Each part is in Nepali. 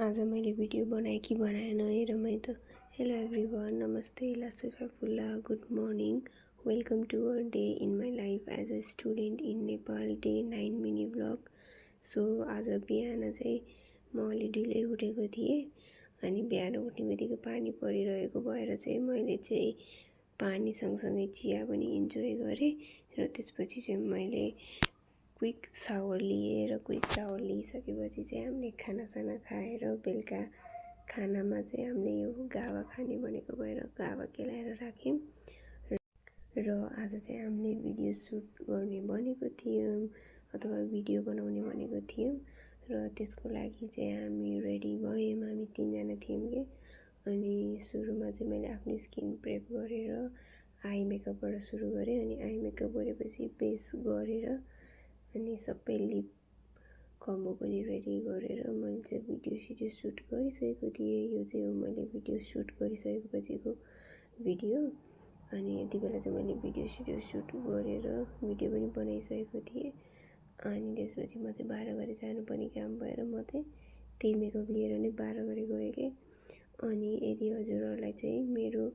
आज मैले भिडियो बनाएँ कि बनाएन हेर मैं त। हेलो एभ्रिवान, नमस्ते, लासुफा फुल्ला, good morning, welcome to a day in my life as a student in Nepal, day 9 mini vlog. So आज बिहान चाहिँ म अलि ढिलै उठेको थिएँ अनि बिहान उठ्ने बित्तिकै पानी परिरहेको भएर चाहिँ मैले चाहिँ पानी सँगसँगै चिया पनि इन्जोय गरेँ र त्यसपछि चाहिँ मैले क्विक सावर लिए र क्विक सावर लिइसकेपछि चाहिँ हामीले खानासाना खाएर बेलुका खानामा चाहिँ हामीले यो गावा खाने भनेको भएर गावा केलाएर राख्यौँ र आज चाहिँ हामीले भिडियो सुट गर्ने भनेको थियौँ अथवा भिडियो बनाउने भनेको थियौँ र त्यसको लागि चाहिँ हामी रेडी भयौँ। हामी 3 जना थियौँ कि अनि सुरुमा चाहिँ मैले आफ्नो स्किन प्रेप गरेर आई मेकअपबाट सुरु गरेँ अनि आई मेकअप गरेपछि बेस गरेर अनि सबै लिप कम्बो पनि रेडी गरेर मैले चाहिँ भिडियो सुट गरिसकेको थिएँ। यो चाहिँ हो मैले भिडियो सुट गरिसकेपछिको भिडियो अनि यति बेला चाहिँ मैले भिडियो सुट गरेर भिडियो पनि बनाइसकेको थिएँ अनि त्यसपछि म चाहिँ 12 गते जानुपर्ने काम भएर म चाहिँ त्यही मेकअप लिएर नै 12 गते गएँ कि। अनि यदि हजुरहरूलाई चाहिँ मेरो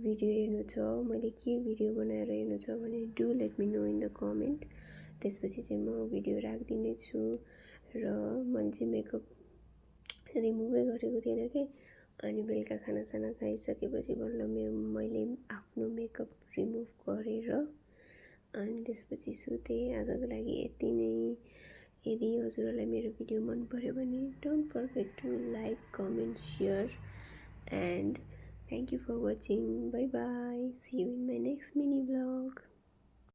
भिडियो हेर्नु छ, मैले के भिडियो बनाएर हेर्नु छ भने do let me know in the comment. त्यसपछि चाहिँ म भिडियो राखिदिने छु र मैले चाहिँ मेकअप रिमुभै गरेको थिएन कि अनि बेलुका खानासाना खाइसकेपछि बल्ल मैले आफ्नो मेकअप रिमुभ गरेर अनि त्यसपछि सुतेँ। आजको लागि यति नै। यदि हजुरहरूलाई मेरो भिडियो मन पर्यो भने don't forget to like, comment, share and thank you for watching. Bye bye, see you in my next mini blog.